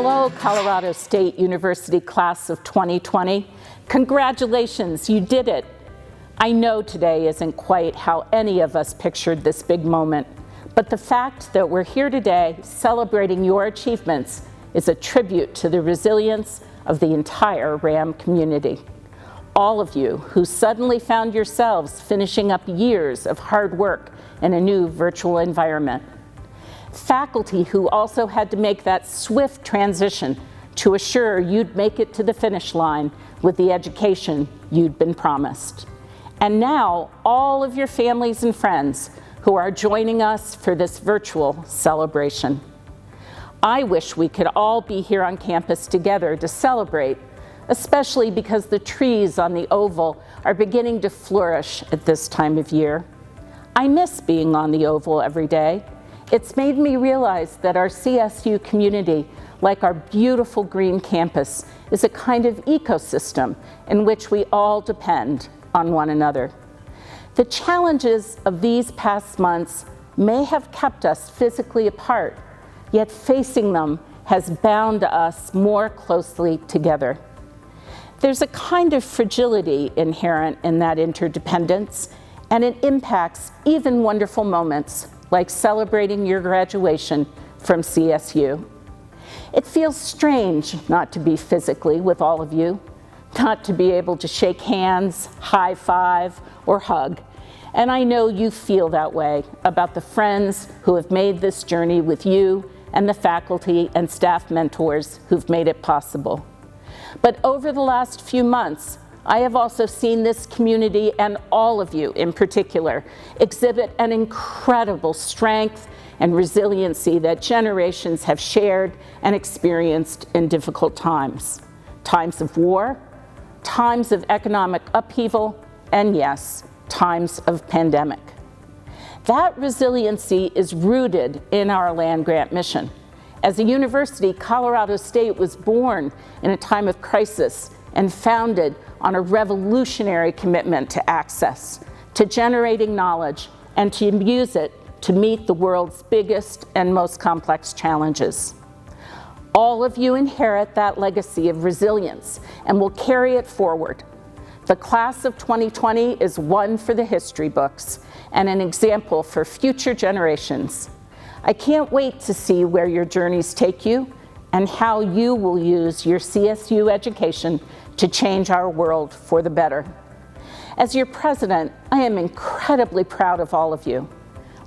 Hello, Colorado State University class of 2020. Congratulations, you did it. I know today isn't quite how any of us pictured this big moment, but the fact that we're here today celebrating your achievements is a tribute to the resilience of the entire RAM community. All of you who suddenly found yourselves finishing up years of hard work in a new virtual environment. Faculty who also had to make that swift transition to assure you'd make it to the finish line with the education you'd been promised. And now, all of your families and friends who are joining us for this virtual celebration. I wish we could all be here on campus together to celebrate, especially because the trees on the Oval are beginning to flourish at this time of year. I miss being on the Oval every day. It's made me realize that our CSU community, like our beautiful green campus, is a kind of ecosystem in which we all depend on one another. The challenges of these past months may have kept us physically apart, yet facing them has bound us more closely together. There's a kind of fragility inherent in that interdependence, and it impacts even wonderful moments like celebrating your graduation from CSU. It feels strange not to be physically with all of you, not to be able to shake hands, high five, or hug. And I know you feel that way about the friends who have made this journey with you and the faculty and staff mentors who've made it possible. But over the last few months, I have also seen this community, and all of you in particular, exhibit an incredible strength and resiliency that generations have shared and experienced in difficult times. Times of war, times of economic upheaval, and yes, times of pandemic. That resiliency is rooted in our land-grant mission. As a university, Colorado State was born in a time of crisis and founded on a revolutionary commitment to access, to generating knowledge, and to use it to meet the world's biggest and most complex challenges. All of you inherit that legacy of resilience and will carry it forward. The class of 2020 is one for the history books and an example for future generations. I can't wait to see where your journeys take you and how you will use your CSU education to change our world for the better. As your president, I am incredibly proud of all of you.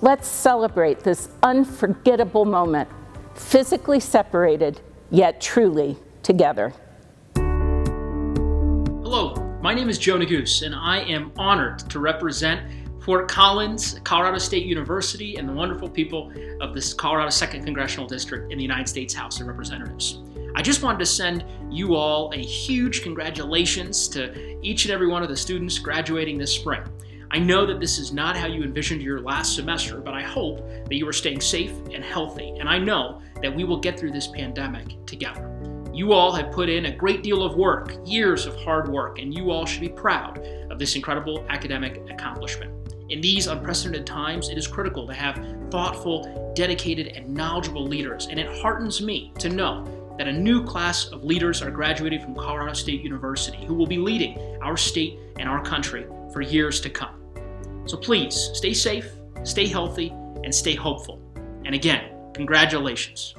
Let's celebrate this unforgettable moment, physically separated, yet truly together. Hello, my name is Joe Neguse, and I am honored to represent Fort Collins, Colorado State University, and the wonderful people of this Colorado 2nd Congressional District in the United States House of Representatives. I just wanted to send you all a huge congratulations to each and every one of the students graduating this spring. I know that this is not how you envisioned your last semester, but I hope that you are staying safe and healthy, and I know that we will get through this pandemic together. You all have put in a great deal of work, years of hard work, and you all should be proud of this incredible academic accomplishment. In these unprecedented times, it is critical to have thoughtful, dedicated, and knowledgeable leaders, and it heartens me to know that a new class of leaders are graduating from Colorado State University who will be leading our state and our country for years to come. So please, stay safe, stay healthy, and stay hopeful. And again, congratulations.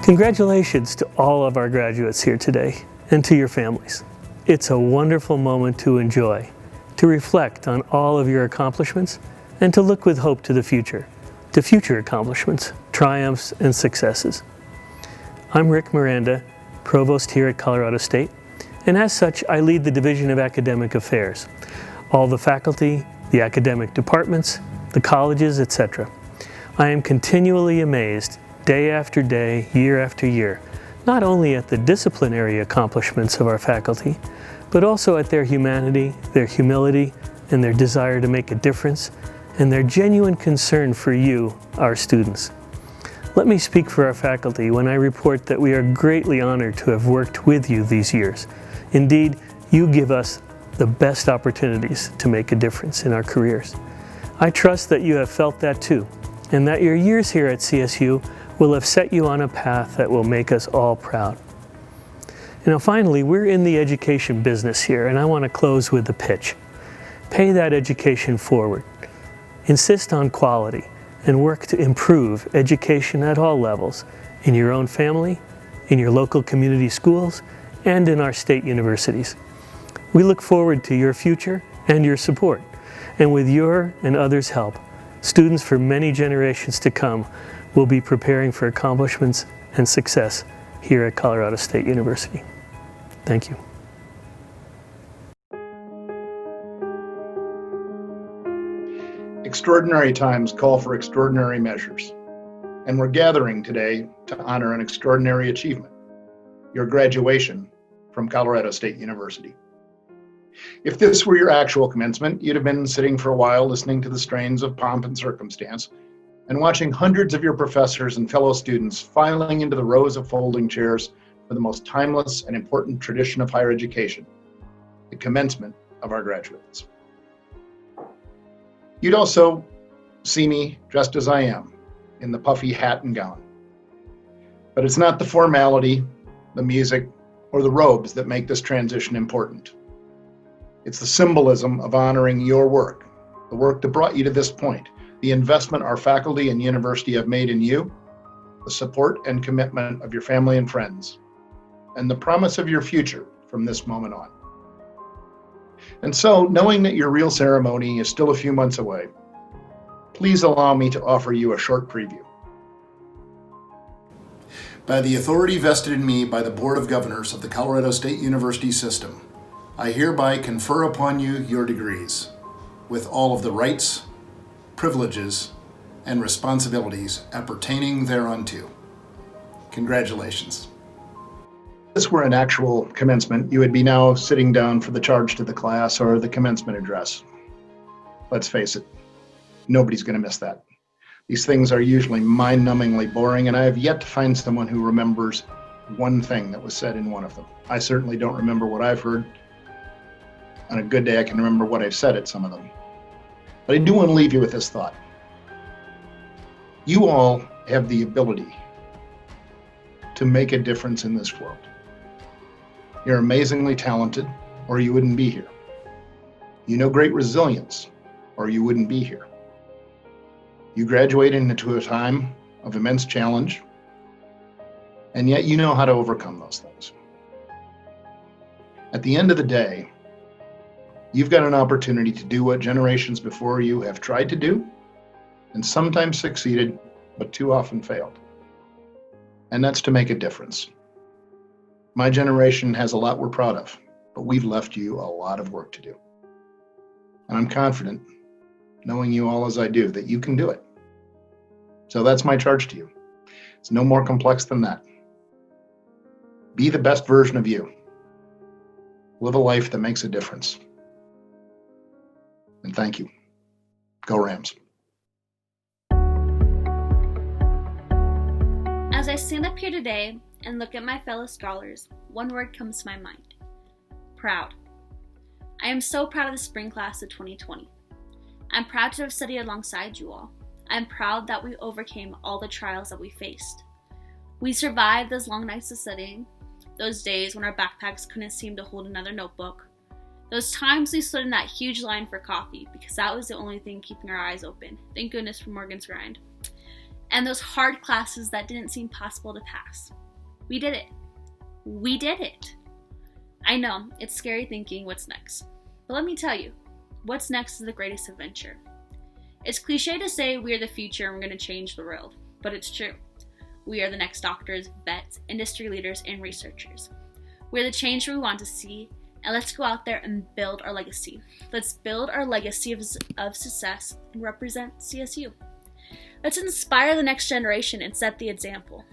Congratulations to all of our graduates here today and to your families. It's a wonderful moment to enjoy, to reflect on all of your accomplishments, and to look with hope to the future, to future accomplishments, triumphs, and successes. I'm Rick Miranda, Provost here at Colorado State, and as such, I lead the Division of Academic Affairs, all the faculty, the academic departments, the colleges, etc. I am continually amazed, day after day, year after year, not only at the disciplinary accomplishments of our faculty, but also at their humanity, their humility, and their desire to make a difference, and their genuine concern for you, our students. Let me speak for our faculty when I report that we are greatly honored to have worked with you these years. Indeed, you give us the best opportunities to make a difference in our careers. I trust that you have felt that too, and that your years here at CSU will have set you on a path that will make us all proud. Finally, we're in the education business here, and I want to close with the pitch. Pay that education forward. Insist on quality and work to improve education at all levels, in your own family, in your local community schools, and in our state universities. We look forward to your future and your support, and with your and others' help, students for many generations to come will be preparing for accomplishments and success here at Colorado State University. Thank you. Extraordinary times call for extraordinary measures, and we're gathering today to honor an extraordinary achievement, your graduation from Colorado State University. If this were your actual commencement, you'd have been sitting for a while listening to the strains of pomp and circumstance and watching hundreds of your professors and fellow students filing into the rows of folding chairs for the most timeless and important tradition of higher education, the commencement of our graduates. You'd also see me dressed as I am, in the puffy hat and gown. But it's not the formality, the music, or the robes that make this transition important. It's the symbolism of honoring your work, the work that brought you to this point, the investment our faculty and university have made in you, the support and commitment of your family and friends, and the promise of your future from this moment on. And so, knowing that your real ceremony is still a few months away, please allow me to offer you a short preview. By the authority vested in me by the Board of Governors of the Colorado State University System, I hereby confer upon you your degrees, with all of the rights, privileges, and responsibilities appertaining thereunto. Congratulations. If this were an actual commencement, you would be now sitting down for the charge to the class or the commencement address. Let's face it, nobody's going to miss that. These things are usually mind-numbingly boring, and I have yet to find someone who remembers one thing that was said in one of them. I certainly don't remember what I've heard. On a good day, I can remember what I've said at some of them. But I do want to leave you with this thought. You all have the ability to make a difference in this world. You're amazingly talented, or you wouldn't be here. You know great resilience, or you wouldn't be here. You graduated into a time of immense challenge, and yet you know how to overcome those things. At the end of the day, you've got an opportunity to do what generations before you have tried to do, and sometimes succeeded, but too often failed. And that's to make a difference. My generation has a lot we're proud of, but we've left you a lot of work to do. And I'm confident, knowing you all as I do, that you can do it. So that's my charge to you. It's no more complex than that. Be the best version of you. Live a life that makes a difference. And thank you. Go Rams. As I stand up here today and look at my fellow scholars, one word comes to my mind: proud. I am so proud of the spring class of 2020. I'm proud to have studied alongside you all. I'm proud that we overcame all the trials that we faced. We survived those long nights of studying, those days when our backpacks couldn't seem to hold another notebook, those times we stood in that huge line for coffee because that was the only thing keeping our eyes open. Thank goodness for Morgan's Grind. And those hard classes that didn't seem possible to pass. We did it. We did it. I know, it's scary thinking what's next. But let me tell you, what's next is the greatest adventure. It's cliche to say we are the future and we're going to change the world, but it's true. We are the next doctors, vets, industry leaders, and researchers. We're the change we want to see, and let's go out there and build our legacy. Let's build our legacy of success and represent CSU. Let's inspire the next generation and set the example.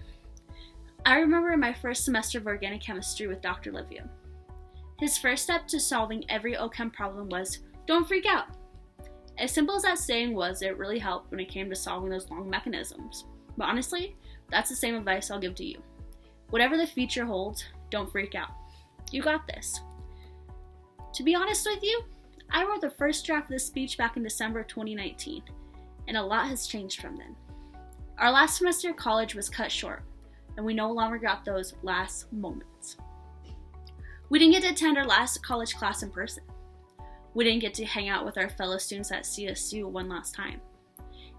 I remember in my first semester of organic chemistry with Dr. Livia. His first step to solving every OChem problem was, don't freak out. As simple as that saying was, it really helped when it came to solving those long mechanisms. But honestly, that's the same advice I'll give to you. Whatever the future holds, don't freak out. You got this. To be honest with you, I wrote the first draft of this speech back in December of 2019, and a lot has changed from then. Our last semester of college was cut short, and we no longer got those last moments. We didn't get to attend our last college class in person. We didn't get to hang out with our fellow students at CSU one last time.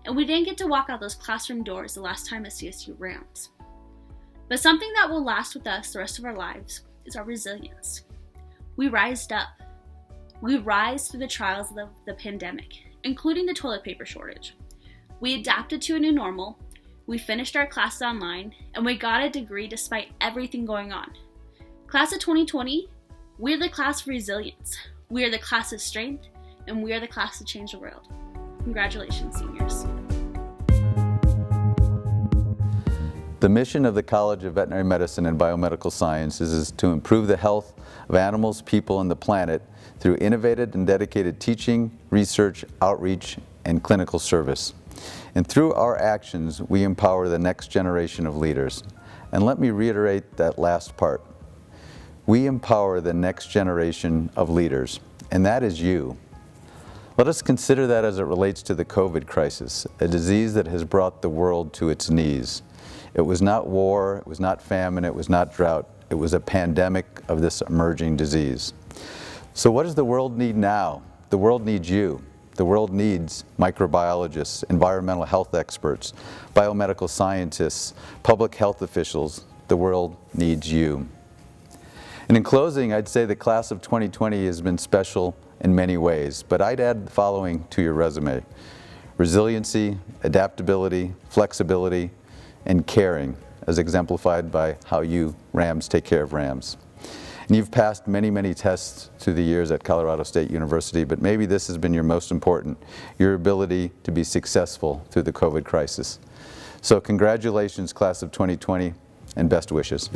And we didn't get to walk out those classroom doors the last time at CSU rounds. But something that will last with us the rest of our lives is our resilience. We rised up. We rise through the trials of the pandemic, including the toilet paper shortage. We adapted to a new normal, we finished our classes online, and we got a degree despite everything going on. Class of 2020, we're the class of resilience, we are the class of strength, and we are the class to change the world. Congratulations, seniors. The mission of the College of Veterinary Medicine and Biomedical Sciences is to improve the health of animals, people, and the planet through innovative and dedicated teaching, research, outreach, and clinical service. And through our actions, we empower the next generation of leaders. And let me reiterate that last part. We empower the next generation of leaders, and that is you. Let us consider that as it relates to the COVID crisis, a disease that has brought the world to its knees. It was not war, it was not famine, it was not drought. It was a pandemic of this emerging disease. So what does the world need now? The world needs you. The world needs microbiologists, environmental health experts, biomedical scientists, public health officials. The world needs you. And in closing, I'd say the class of 2020 has been special in many ways, but I'd add the following to your resume: resiliency, adaptability, flexibility, and caring, as exemplified by how you Rams take care of Rams. And you've passed many, many tests through the years at Colorado State University, but maybe this has been your most important, your ability to be successful through the COVID crisis. So congratulations, class of 2020, and best wishes.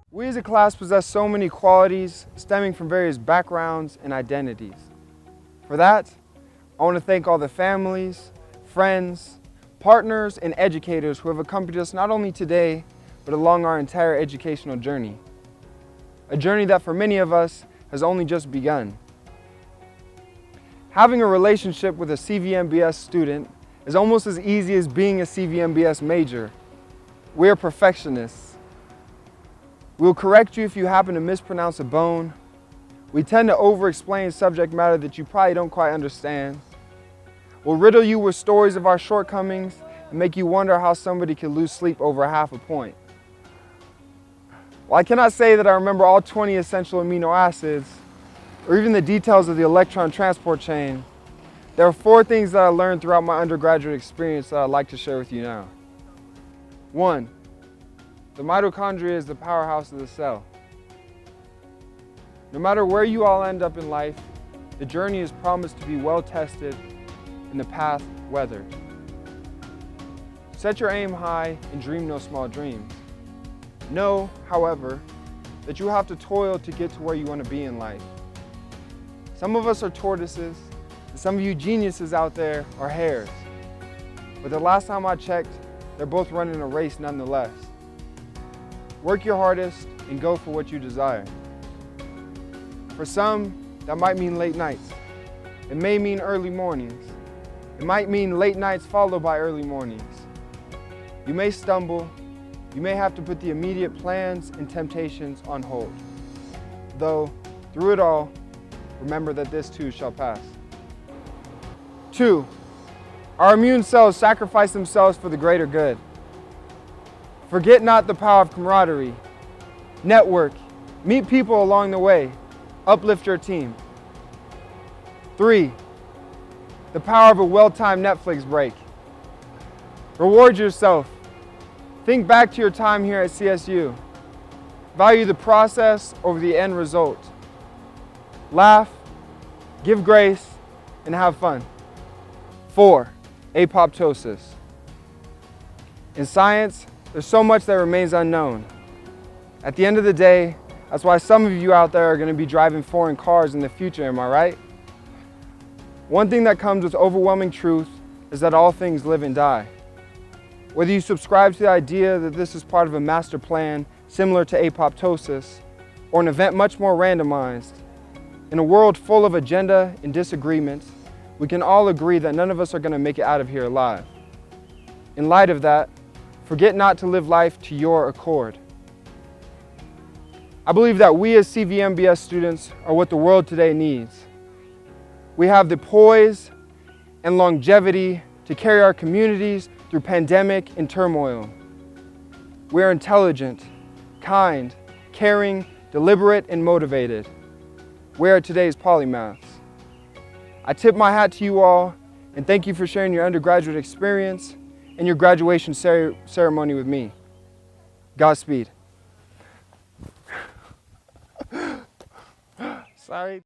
We as a class possess so many qualities stemming from various backgrounds and identities. For that, I want to thank all the families, friends, partners, and educators who have accompanied us not only today, but along our entire educational journey. A journey that for many of us has only just begun. Having a relationship with a CVMBS student is almost as easy as being a CVMBS major. We are perfectionists. We'll correct you if you happen to mispronounce a bone. We tend to over-explain subject matter that you probably don't quite understand. We'll riddle you with stories of our shortcomings and make you wonder how somebody could lose sleep over half a point. While I cannot say that I remember all 20 essential amino acids, or even the details of the electron transport chain, there are 4 things that I learned throughout my undergraduate experience that I'd like to share with you now. 1. The mitochondria is the powerhouse of the cell. No matter where you all end up in life, the journey is promised to be well tested and the path weathered. Set your aim high and dream no small dreams. Know, however, that you have to toil to get to where you want to be in life. Some of us are tortoises, and some of you geniuses out there are hares. But the last time I checked, they're both running a race nonetheless. Work your hardest and go for what you desire. For some, that might mean late nights. It may mean early mornings. It might mean late nights followed by early mornings. You may stumble. You may have to put the immediate plans and temptations on hold. Though, through it all, remember that this too shall pass. 2. Our immune cells sacrifice themselves for the greater good. Forget not the power of camaraderie. Network. Meet people along the way. Uplift your team. 3. The power of a well-timed Netflix break. Reward yourself. Think back to your time here at CSU. Value the process over the end result. Laugh, give grace, and have fun. 4. Apoptosis. In science, there's so much that remains unknown. At the end of the day, that's why some of you out there are going to be driving foreign cars in the future, am I right? One thing that comes with overwhelming truth is that all things live and die. Whether you subscribe to the idea that this is part of a master plan similar to apoptosis, or an event much more randomized, in a world full of agenda and disagreement, we can all agree that none of us are going to make it out of here alive. In light of that, forget not to live life to your accord. I believe that we as CVMBS students are what the world today needs. We have the poise and longevity to carry our communities through pandemic and turmoil. We are intelligent, kind, caring, deliberate, and motivated. We are today's polymaths. I tip my hat to you all and thank you for sharing your undergraduate experience and your graduation ceremony with me. Godspeed. Sorry.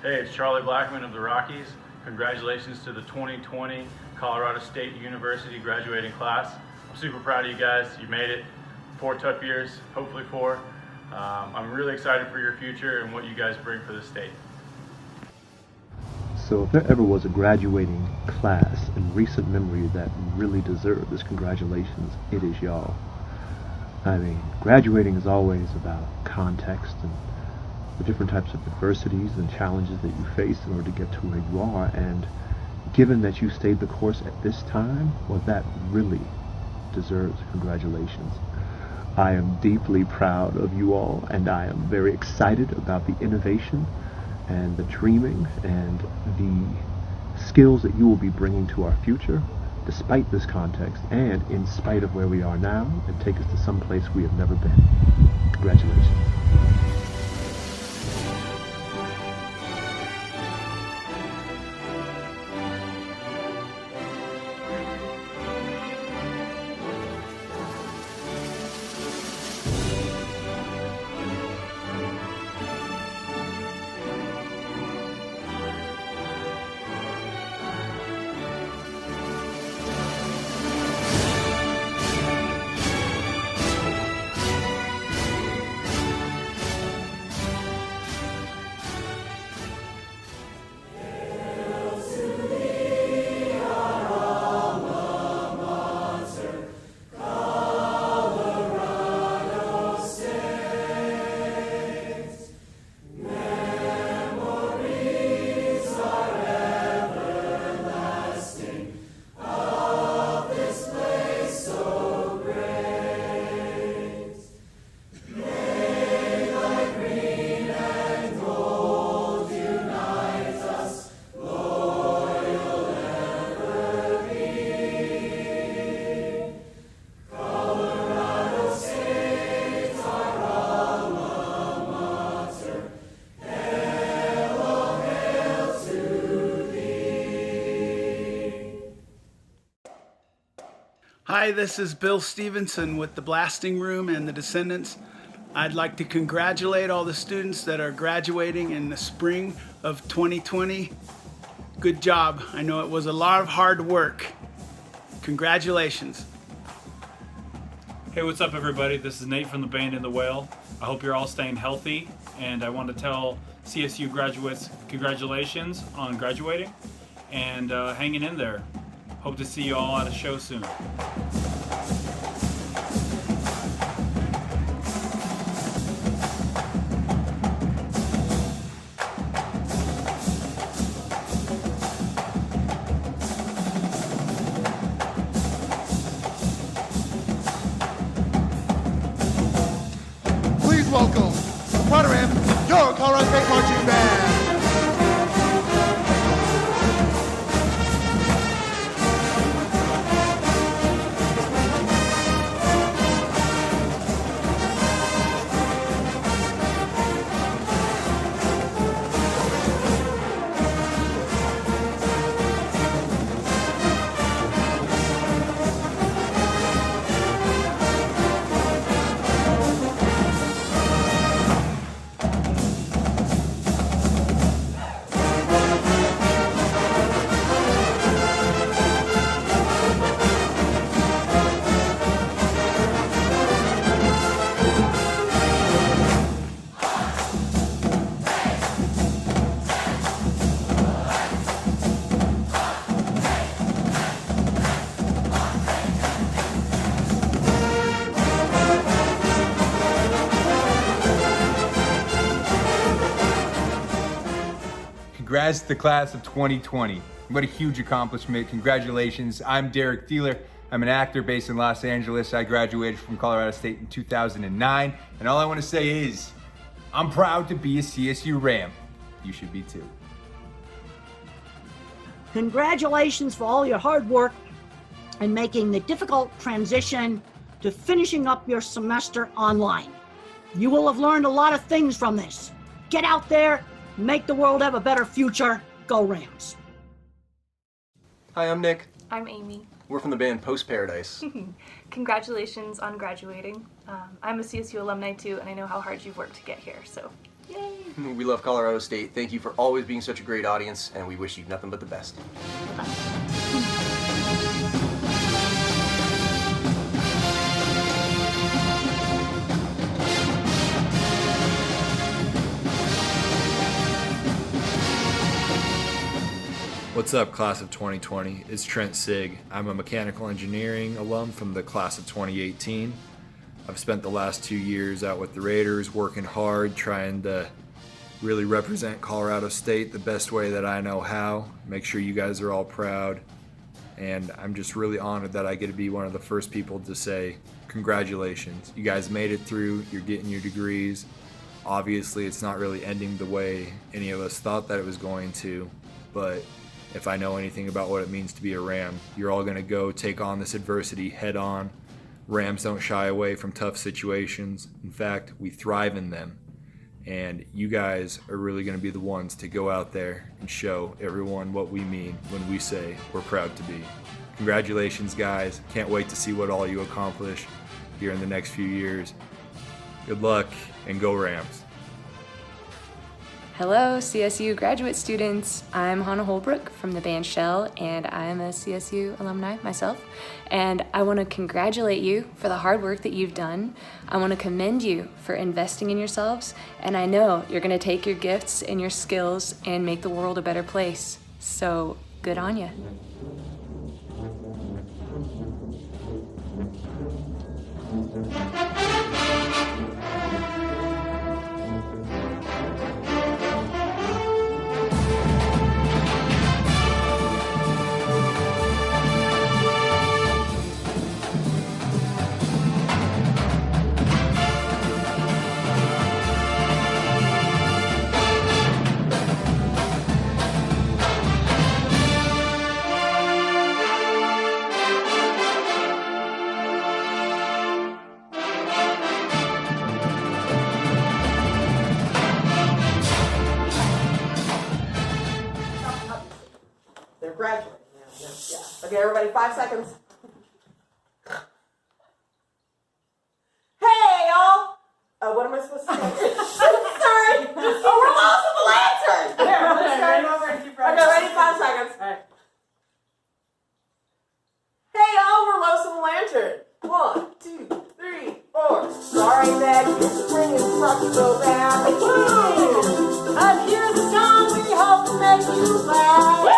Hey, it's Charlie Blackman of the Rockies. Congratulations to the 2020 Colorado State University graduating class. I'm super proud of you guys. You made it. 4 tough years, hopefully 4. I'm really excited for your future and what you guys bring for the state. So if there ever was a graduating class in recent memory that really deserved this congratulations, it is y'all. I mean, graduating is always about context and the different types of adversities and challenges that you face in order to get to where you are, and given that you stayed the course at this time, well, that really deserves congratulations. I am deeply proud of you all, and I am very excited about the innovation and the dreaming and the skills that you will be bringing to our future, despite this context and in spite of where we are now, and take us to some place we have never been. Congratulations. Hi, this is Bill Stevenson with the Blasting Room and the Descendants. I'd like to congratulate all the students that are graduating in the spring of 2020. Good job. I know it was a lot of hard work. Congratulations. Hey, what's up everybody? This is Nate from the band In the Whale. I hope you're all staying healthy, and I want to tell CSU graduates congratulations on graduating. and hanging in there. Hope to see you all at a show soon. Please welcome the front of him, your Colorado State Marching Band. Congrats to the class of 2020. What a huge accomplishment. Congratulations. I'm Derek Thieler. I'm an actor based in Los Angeles. I graduated from Colorado State in 2009. And all I want to say is, I'm proud to be a CSU Ram. You should be too. Congratulations for all your hard work and making the difficult transition to finishing up your semester online. You will have learned a lot of things from this. Get out there, make the world have a better future. Go Rams. Hi, I'm Nick. I'm Amy. We're from the band Post Paradise. Congratulations on graduating. I'm a CSU alumni too, and I know how hard you've worked to get here, so yay! We love Colorado State. Thank you for always being such a great audience, and we wish you nothing but the best. What's up, class of 2020? It's Trent Sig. I'm a mechanical engineering alum from the class of 2018. I've spent the last 2 years out with the Raiders, working hard, trying to really represent Colorado State the best way that I know how. Make sure you guys are all proud. And I'm just really honored that I get to be one of the first people to say, congratulations. You guys made it through, you're getting your degrees. Obviously, it's not really ending the way any of us thought that it was going to, but if I know anything about what it means to be a Ram, you're all going to go take on this adversity head on. Rams don't shy away from tough situations. In fact, we thrive in them. And you guys are really going to be the ones to go out there and show everyone what we mean when we say we're proud to be. Congratulations, guys. Can't wait to see what all you accomplish here in the next few years. Good luck and go Rams. Hello, CSU graduate students. I'm Hannah Holbrook from the band Shell, and I'm a CSU alumni myself. And I want to congratulate you for the hard work that you've done. I want to commend you for investing in yourselves, and I know you're going to take your gifts and your skills and make the world a better place. So good on you. They're graduating now. Yeah. Okay, everybody, 5 seconds. Hey, y'all! What am I supposed to say? Sorry! Oh, we're lost in the lantern! Here, let's start over and keep running. Okay, ready? 5 seconds. All right. Hey, y'all, we're lost in the lantern. 1, 2, 3, 4. Sorry that you're springing such so bad. Woo! And here's the song we hope to make you laugh.